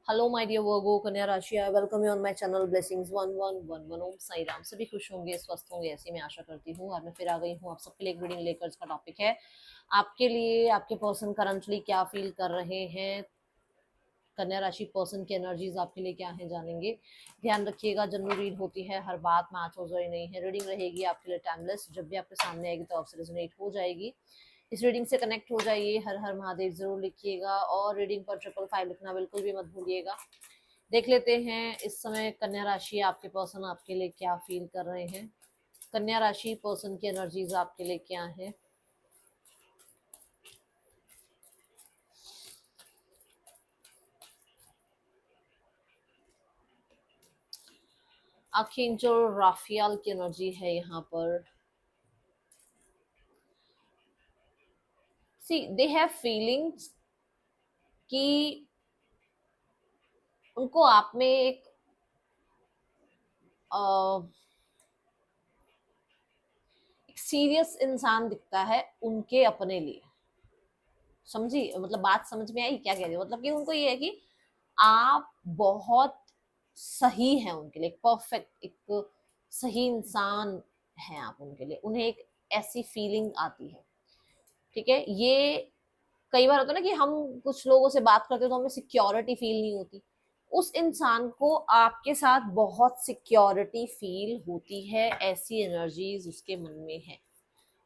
Hello my dear वर्गो कन्या राशि, I welcome you on my channel blessings 1111 ओम साई राम। सभी खुश होंगे, स्वस्थ होंगे, ऐसी मैं आशा करती हूँ। और मैं फिर आ गई हूँ आप सबके लिए एक रीडिंग लेकर। इसका टॉपिक है आपके लिए आपके पर्सन करंटली क्या फील कर रहे हैं। कन्या राशि पर्सन की एनर्जीज आपके लिए क्या है जानेंगे। ध्यान रखिएगा, जनरल रीड होती है, हर बात मैच हो जाए नहीं है। रीडिंग रहेगी आपके लिए टाइमलेस, जब भी आपके सामने आएगी तो आपसे रेजोनेट हो जाएगी। इस रीडिंग से कनेक्ट हो जाइए। हर हर महादेव जरूर लिखिएगा और रीडिंग पर 555 लिखना बिल्कुल भी मत भूलिएगा। देख लेते हैं इस समय कन्या राशि आपके पर्सन आपके लिए क्या फील कर रहे हैं। कन्या राशि पर्सन की एनर्जीज आपके लिए क्या है। आर्कएंजल राफियाल की एनर्जी है यहाँ पर। सी दे हैव फीलिंग्स कि उनको आप में एक सीरियस इंसान दिखता है उनके अपने लिए। समझी, मतलब बात समझ में आई क्या कह रही हूँ। मतलब कि उनको ये है कि आप बहुत सही हैं उनके लिए, परफेक्ट एक सही इंसान हैं आप उनके लिए। उन्हें एक ऐसी फीलिंग आती है। ठीक है, ये कई बार होता है ना कि हम कुछ लोगों से बात करते हैं तो हमें सिक्योरिटी फील नहीं होती। उस इंसान को आपके साथ बहुत सिक्योरिटी फील होती है, ऐसी एनर्जीज उसके मन में है।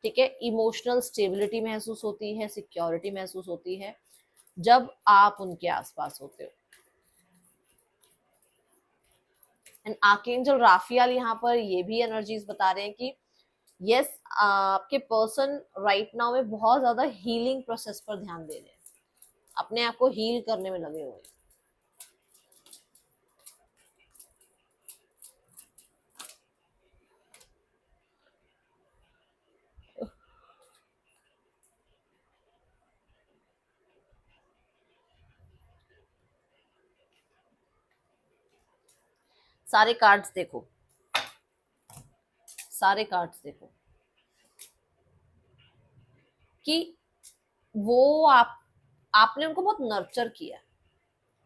ठीक है, इमोशनल स्टेबिलिटी महसूस होती है, सिक्योरिटी महसूस होती है जब आप उनके आसपास होते हो। एंड आर्कएंजल राफियाल यहाँ पर ये भी एनर्जीज बता रहे हैं कि यस, आपके पर्सन राइट नाउ में बहुत ज्यादा हीलिंग प्रोसेस पर ध्यान दे रहे हैं, अपने आप को हील करने में लगे हुए हैं। सारे कार्ड्स देखो, सारे कार्ड्स देखो कि वो आपने उनको बहुत नर्चर किया।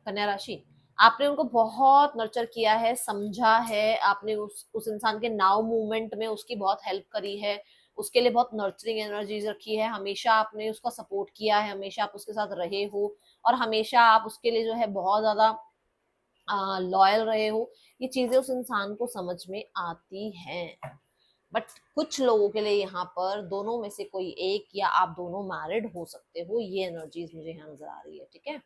कन्या राशि, आपने उनको बहुत नर्चर किया है, समझा है। आपने उस इंसान के नाउ मूवमेंट में उसकी बहुत हेल्प करी है, उसके लिए बहुत नर्चरिंग एनर्जीज रखी है। हमेशा आपने उसका सपोर्ट किया है, हमेशा आप उसके साथ रहे हो और हमेशा आप उसके लिए जो है बहुत ज्यादा लॉयल रहे हो। ये चीजें उस इंसान को समझ में आती हैं। बट कुछ लोगों के लिए यहाँ पर दोनों में से कोई एक या आप दोनों मैरिड हो सकते हो, ये एनर्जीज मुझे यहाँ नजर आ रही है। ठीक है,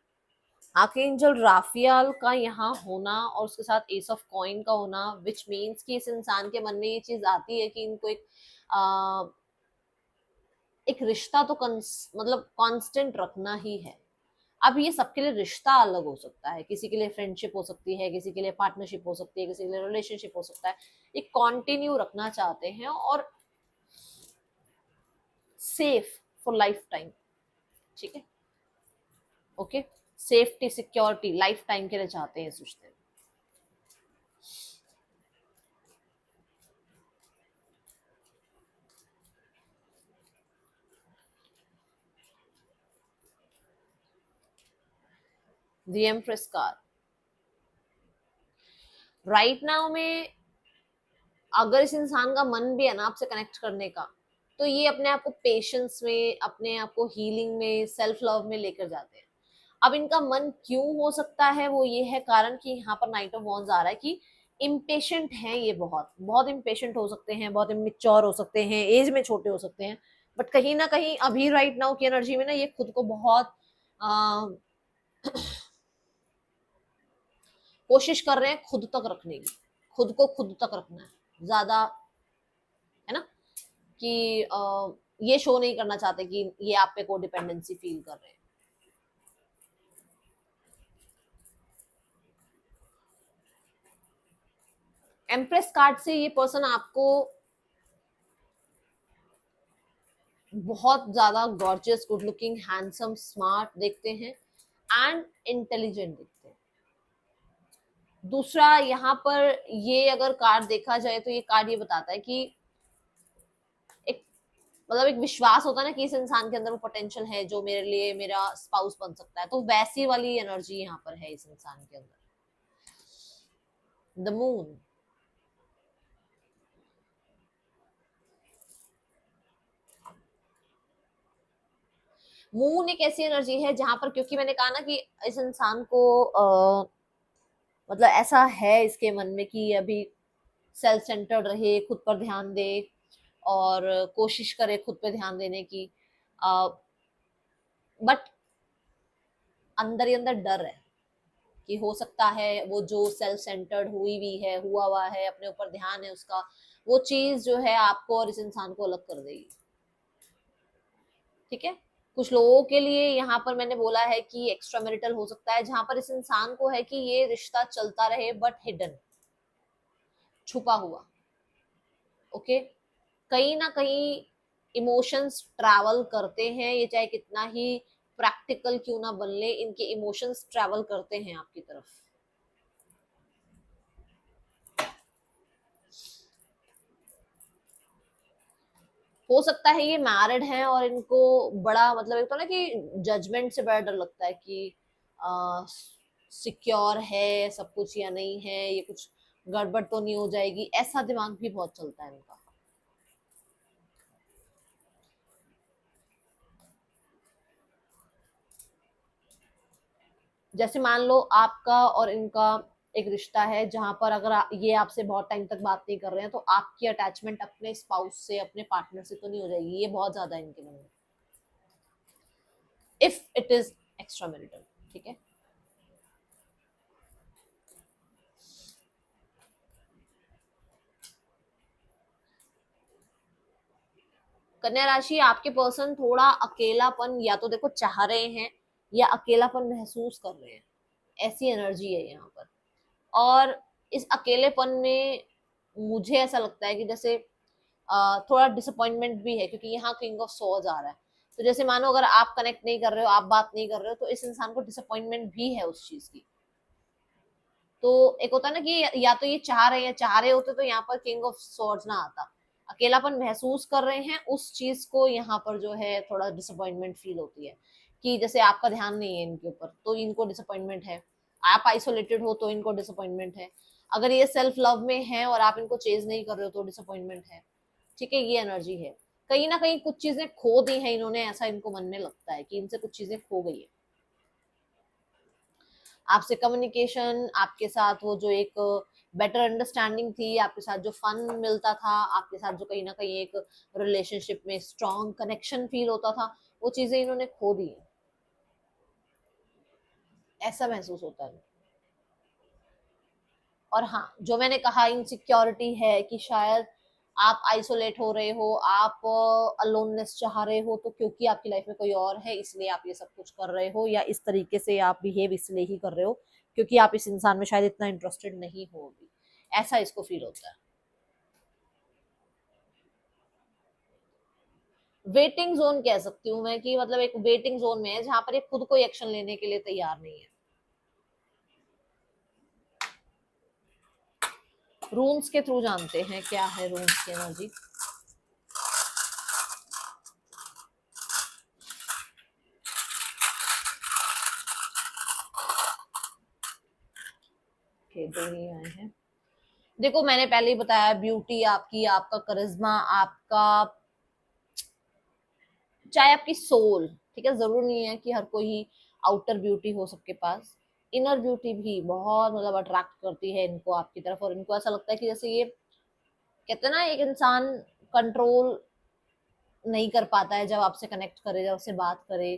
आर्कएंजल राफियाल का यहाँ होना और उसके साथ एस ऑफ कॉइन का होना, विच मीन्स कि इस इंसान के मन में ये चीज आती है कि इनको एक रिश्ता तो मतलब कांस्टेंट रखना ही है। अब ये सबके लिए रिश्ता अलग हो सकता है, किसी के लिए फ्रेंडशिप हो सकती है, किसी के लिए पार्टनरशिप हो सकती है, किसी के लिए रिलेशनशिप हो सकता है। एक कंटिन्यू रखना चाहते हैं और सेफ फॉर लाइफ टाइम। ठीक है, okay, safety security life time के लिए चाहते हैं इस रिश्ते में। The empress card right now में, अगर इस इंसान का मन भी है ना आपसे कनेक्ट करने का, तो ये अपने आप को पेशेंस में, अपने आप को हीलिंग में, सेल्फ लव में लेकर जाते हैं। अब इनका मन क्यों हो सकता है, वो ये है कारण कि यहाँ पर नाइट ऑफ वॉन्ड्स आ रहा है कि इम्पेशेंट हैं ये, बहुत बहुत इम्पेशेंट हो सकते हैं, बहुत इमेच्योर हो सकते हैं, एज में छोटे हो सकते हैं। बट कहीं ना कहीं अभी राइट नाउ की एनर्जी में ना ये खुद को बहुत आ, कोशिश कर रहे हैं खुद तक रखने की, खुद को खुद तक रखना है ज्यादा, है ना, कि ये शो नहीं करना चाहते कि ये आप पे को डिपेंडेंसी फील कर रहे हैं। एम्प्रेस कार्ड से ये पर्सन आपको बहुत ज्यादा gorgeous, good looking, handsome, smart देखते हैं एंड इंटेलिजेंट दिखते हैं। दूसरा यहाँ पर ये अगर कार्ड देखा जाए तो ये कार्ड ये बताता है कि एक मतलब एक विश्वास होता है ना कि इस इंसान के अंदर वो पोटेंशियल है जो मेरे लिए मेरा स्पाउस बन सकता है, तो वैसी वाली एनर्जी यहाँ पर है इस इंसान के अंदर। द मून, मून एक ऐसी एनर्जी है जहां पर, क्योंकि मैंने कहा ना कि इस इंसान को मतलब ऐसा है इसके मन में कि अभी सेल्फ सेंटर्ड रहे, खुद पर ध्यान दे और कोशिश करे खुद पे ध्यान देने की, बट अंदर ही अंदर डर है कि हो सकता है वो जो सेल्फ सेंटर्ड हुई हुई है, हुआ हुआ है, अपने ऊपर ध्यान है उसका, वो चीज जो है आपको और इस इंसान को अलग कर देगी। ठीक है, कुछ लोगों के लिए यहाँ पर मैंने बोला है कि एक्स्ट्रा मैरिटल हो सकता है, जहां पर इस इंसान को है कि ये रिश्ता चलता रहे बट हिडन, छुपा हुआ। ओके, कहीं ना कहीं इमोशंस ट्रैवल करते हैं, ये चाहे कितना ही प्रैक्टिकल क्यों ना बन ले, इनके इमोशंस ट्रैवल करते हैं आपकी तरफ। हो सकता है ये मैरिड हैं और इनको बड़ा मतलब एक तो ना कि जजमेंट से बड़ा डर लगता है कि सिक्योर है सब कुछ या नहीं है, ये कुछ गड़बड़ तो नहीं हो जाएगी, ऐसा दिमाग भी बहुत चलता है इनका। जैसे मान लो आपका और इनका एक रिश्ता है जहां पर अगर ये आपसे बहुत टाइम तक बात नहीं कर रहे हैं, तो आपकी अटैचमेंट अपने स्पाउस से, अपने पार्टनर से तो नहीं हो जाएगी, ये बहुत ज्यादा है इनके मन में, if it is extra marital. ठीक है, कन्या राशि, आपके पर्सन थोड़ा अकेलापन या तो देखो चाह रहे हैं या अकेलापन महसूस कर रहे हैं, ऐसी एनर्जी है यहाँ पर। और इस अकेलेपन में मुझे ऐसा लगता है कि जैसे थोड़ा डिसअपॉइंटमेंट भी है, क्योंकि यहाँ किंग ऑफ सॉर्ड्स आ रहा है। तो जैसे मानो अगर आप कनेक्ट नहीं कर रहे हो, आप बात नहीं कर रहे हो, तो इस इंसान को डिसअपॉइंटमेंट भी है उस चीज की। तो एक होता है ना कि या तो ये चाह रहे हैं, चाह रहे होते तो यहाँ पर किंग ऑफ सॉर्ड्स ना आता। अकेलापन महसूस कर रहे हैं, उस चीज को यहाँ पर जो है थोड़ा डिसअपॉइंटमेंट फील होती है कि जैसे आपका ध्यान नहीं है इनके ऊपर, तो इनको डिसअपॉइंटमेंट है। आप आइसोलेटेड हो तो इनको डिसअपॉइंटमेंट है। अगर ये सेल्फ लव में है और आप इनको चेज नहीं कर रहे हो तो डिसअपॉइंटमेंट है। ठीक है, ये एनर्जी है। कहीं ना कहीं कुछ चीजें खो दी हैं इन्होंने, ऐसा इनको मन में लगता है कि इनसे कुछ चीजें खो गई है। आपसे कम्युनिकेशन, आपके साथ वो जो एक बेटर अंडरस्टैंडिंग थी, आपके साथ जो फन मिलता था, आपके साथ जो कहीं ना कहीं एक रिलेशनशिप में स्ट्रॉन्ग कनेक्शन फील होता था, वो चीजें इन्होंने खो दी, ऐसा महसूस होता है। और हाँ, जो मैंने कहा इनसिक्योरिटी है कि शायद आप आइसोलेट हो रहे हो, आप अलोननेस चाह रहे हो, तो क्योंकि आपकी लाइफ में कोई और है इसलिए आप ये सब कुछ कर रहे हो, या इस तरीके से आप बिहेव इसलिए ही कर रहे हो क्योंकि आप इस इंसान में शायद इतना इंटरेस्टेड नहीं हो अभी, ऐसा इसको फील होता है। वेटिंग जोन कह सकती हूँ मैं, कि मतलब एक वेटिंग जोन में है जहां पर ये खुद कोई एक्शन लेने के लिए तैयार नहीं है। रून्स के थ्रू जानते हैं क्या है रून्स की एनर्जी। दो ही आए हैं। देखो मैंने पहले ही बताया, ब्यूटी आपकी, आपका करिश्मा, आपका चाहे आपकी सोल। ठीक है, जरूर नहीं है कि हर कोई ही आउटर ब्यूटी हो सबके पास, इनर ब्यूटी भी बहुत मतलब अट्रैक्ट करती है इनको आपकी तरफ, और इनको ऐसा लगता है कि जैसे ये कहते हैं ना, एक इंसान कंट्रोल नहीं कर पाता है जब आपसे कनेक्ट करे, जब आपसे बात करे,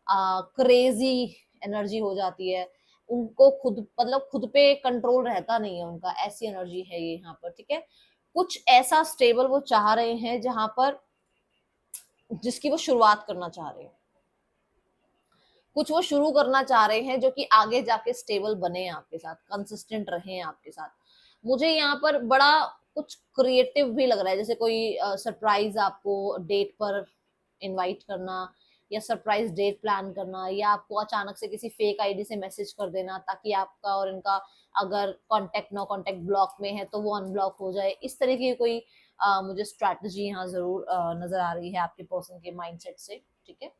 क्रेजी एनर्जी हो जाती है उनको, खुद मतलब खुद पे कंट्रोल रहता नहीं है उनका, ऐसी एनर्जी है ये यहाँ पर। ठीक है, कुछ ऐसा स्टेबल वो चाह रहे हैं जहां पर जिसकी वो शुरुआत करना चाह रहे हैं, कुछ वो शुरू करना चाह रहे हैं जो कि आगे जाके स्टेबल बने आपके साथ, कंसिस्टेंट रहे आपके साथ। मुझे यहाँ पर बड़ा कुछ क्रिएटिव भी लग रहा है, जैसे कोई सरप्राइज आपको डेट पर इनवाइट करना, या सरप्राइज डेट प्लान करना, या आपको अचानक से किसी फेक आईडी से मैसेज कर देना ताकि आपका और इनका अगर कांटेक्ट नो कांटेक्ट ब्लॉक में है तो वो अनब्लॉक हो जाए, इस तरह की कोई मुझे स्ट्रैटेजी यहाँ जरूर नजर आ रही है आपके पर्सन के माइंडसेट से, ठीक है।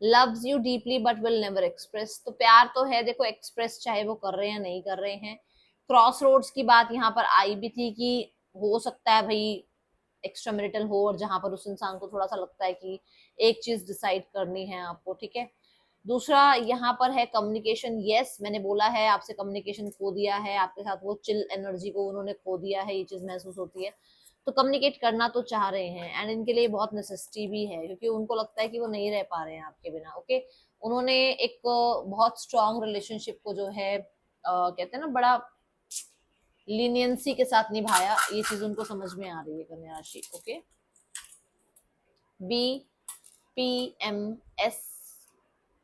Loves you deeply but will never express, तो प्यार तो है देखो, एक्सप्रेस चाहे वो कर रहे हैं नहीं कर रहे हैं। क्रॉस रोड्स की बात यहाँ पर आई भी थी कि हो सकता है भाई एक्स्ट्रा मैरिटल हो, और जहां पर उस इंसान को थोड़ा सा लगता है कि एक चीज डिसाइड करनी है आपको, ठीक है। दूसरा यहाँ पर है कम्युनिकेशन, यस मैंने बोला है आपसे कम्युनिकेशन खो दिया है, आपके साथ वो चिल एनर्जी को उन्होंने खो दिया है, ये चीज महसूस होती है। तो कम्युनिकेट करना तो चाह रहे हैं, एंड इनके लिए बहुत नेसेसिटी भी है, क्योंकि उनको लगता है कि वो नहीं रह पा रहे हैं आपके बिना, ओके। उन्होंने एक बहुत स्ट्रांग रिलेशनशिप को जो है कहते हैं ना बड़ा लीनियंसी के साथ निभाया, ये चीज उनको समझ में आ रही है कन्या राशि, okay. B P M S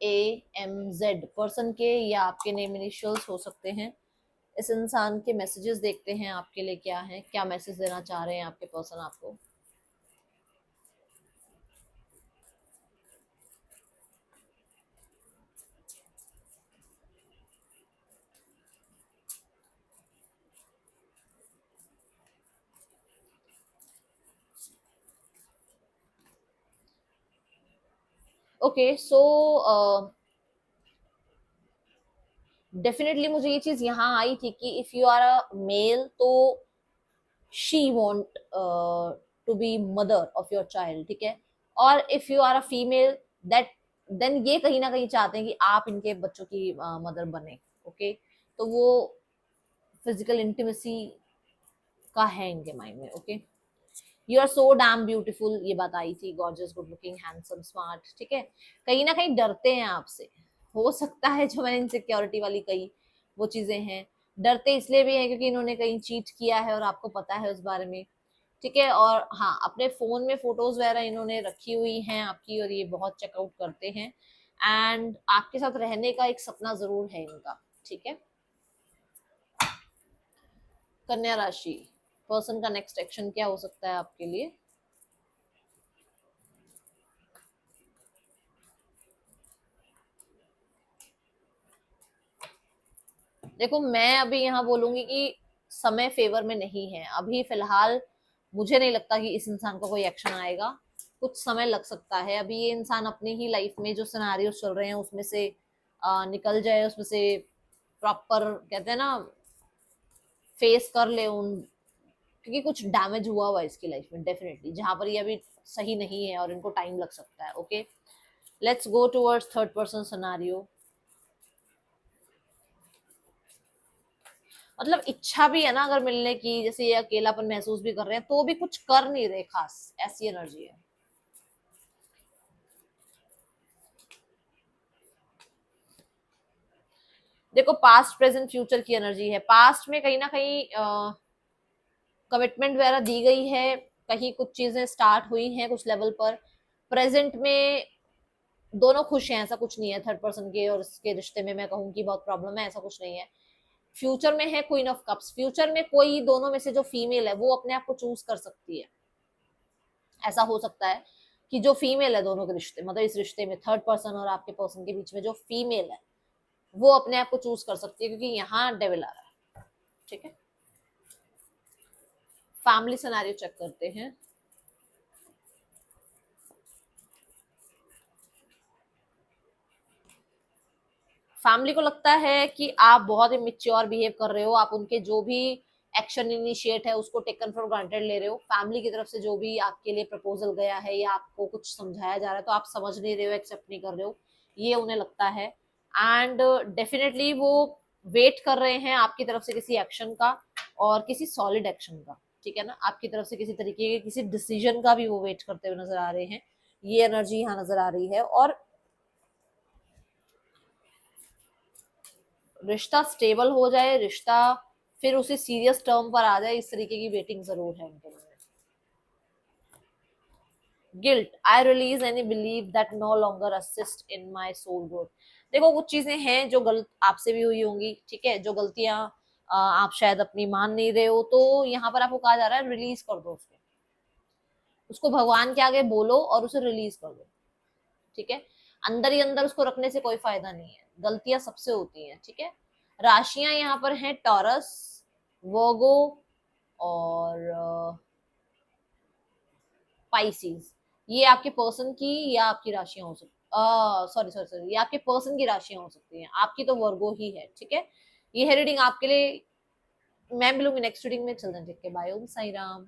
A M Z person के या आपके नेम इनिशियल्स हो सकते हैं। इस इंसान के मैसेजेस देखते हैं आपके लिए क्या है, क्या मैसेज देना चाह रहे हैं आपके पर्सन आपको। ओके सो डेफिनेटली मुझे ये चीज यहाँ आई थी कि if you are a male तो she want to be mother of your child, ठीक है। और if you are a female that then ये कहीं ना कहीं चाहते हैं कि आप इनके बच्चों की मदर बने, ओके। तो वो फिजिकल इंटीमेसी का है इनके माइंड में, okay. You are so damn beautiful, ये बात आई थी, gorgeous, good looking, handsome, smart, ठीक है। कहीं ना कहीं डरते हैं आपसे, हो सकता है जो मैंने इनसिक्योरिटी वाली कही वो चीजें हैं। डरते इसलिए भी है क्योंकि इन्होंने कहीं चीट किया है और आपको पता है उस बारे में, ठीक है। और हाँ, अपने फोन में फोटोज वगैरह इन्होंने रखी हुई हैं आपकी, और ये बहुत चेकआउट करते हैं, एंड आपके साथ रहने का एक सपना जरूर है इनका, ठीक है। कन्या राशि पर्सन का नेक्स्ट एक्शन क्या हो सकता है आपके लिए। देखो मैं अभी यहाँ बोलूंगी कि समय फेवर में नहीं है अभी फिलहाल। मुझे नहीं लगता कि इस इंसान का कोई एक्शन आएगा, कुछ समय लग सकता है। अभी ये इंसान अपनी ही लाइफ में जो सिनारियो चल रहे हैं उसमें से निकल जाए, उसमें से प्रॉपर कहते हैं ना फेस कर ले उन, क्योंकि कुछ डैमेज हुआ हुआ है इसकी लाइफ में डेफिनेटली, जहां पर ये अभी सही नहीं है और इनको टाइम लग सकता है, okay. Let's go towards third person scenario. मतलब इच्छा भी है ना अगर मिलने की, जैसे ये अकेलापन महसूस भी कर रहे हैं तो भी कुछ कर नहीं रहे खास, ऐसी एनर्जी है। देखो पास्ट प्रेजेंट फ्यूचर की एनर्जी है, पास्ट में कहीं ना कहीं कमिटमेंट वगैरह दी गई है, कहीं कुछ चीजें स्टार्ट हुई हैं कुछ लेवल पर। प्रेजेंट में दोनों खुश हैं, ऐसा कुछ नहीं है थर्ड पर्सन के और इसके रिश्ते में मैं कहूँ कि बहुत प्रॉब्लम है, ऐसा कुछ नहीं है। फ्यूचर में है क्वीन ऑफ कप्स, फ्यूचर में कोई दोनों में से जो फीमेल है वो अपने आप को चूज कर सकती है। ऐसा हो सकता है कि जो फीमेल है दोनों के रिश्ते, मतलब इस रिश्ते में थर्ड पर्सन और आपके पर्सन के बीच में जो फीमेल है वो अपने आप को चूज कर सकती है, क्योंकि यहाँ डेविल आ रहा है, ठीक है। फैमिली सिनेरियो चेक करते हैं। फैमिली को लगता है कि आप बहुत ही मिच्योर बिहेव कर रहे हो, आप उनके जो भी एक्शन इनिशिएट है उसको टेकन फॉर ग्रांटेड ले रहे हो। फैमिली की तरफ से जो भी आपके लिए प्रपोजल गया है या आपको कुछ समझाया जा रहा है तो आप समझ नहीं रहे हो, एक्सेप्ट नहीं कर रहे हो, ये उन्हें लगता है। एंड डेफिनेटली वो वेट कर रहे हैं आपकी तरफ से किसी एक्शन का, और किसी सॉलिड एक्शन का, ठीक है ना। आपकी तरफ से किसी तरीके के किसी डिसीजन का भी वो वेट करते हुए नजर आ रहे हैं, ये एनर्जी यहाँ नजर आ रही है। और रिश्ता स्टेबल हो जाए, रिश्ता फिर उसी सीरियस टर्म पर आ जाए, इस तरीके की वेटिंग जरूर है उनके लिए। Guilt, I release any believe that no longer assist in my soul growth. देखो कुछ चीजें हैं जो गलत आपसे भी हुई होंगी, ठीक है, जो गलतियां आप शायद अपनी मान नहीं रहे हो, तो यहाँ पर आपको कहा जा रहा है रिलीज कर दो उसको, उसको भगवान के आगे बोलो और उसे रिलीज कर दो, ठीक है। अंदर ही अंदर उसको रखने से कोई फायदा नहीं है, गलतियां सबसे होती हैं, ठीक है। राशियां यहाँ पर हैं टॉरस, वर्गो और पाइसिस। ये आपके पर्सन की या आपकी राशियां हो सकती, सॉरी सॉरी सॉरी, ये आपके पर्सन की राशियां हो सकती हैं, आपकी तो वर्गो ही है, ठीक है। ये है रीडिंग आपके लिए। मैं मिलूंगी नेक्स्ट रीडिंग में, चलते हैं, ठीक है, बाय, ओम साई राम।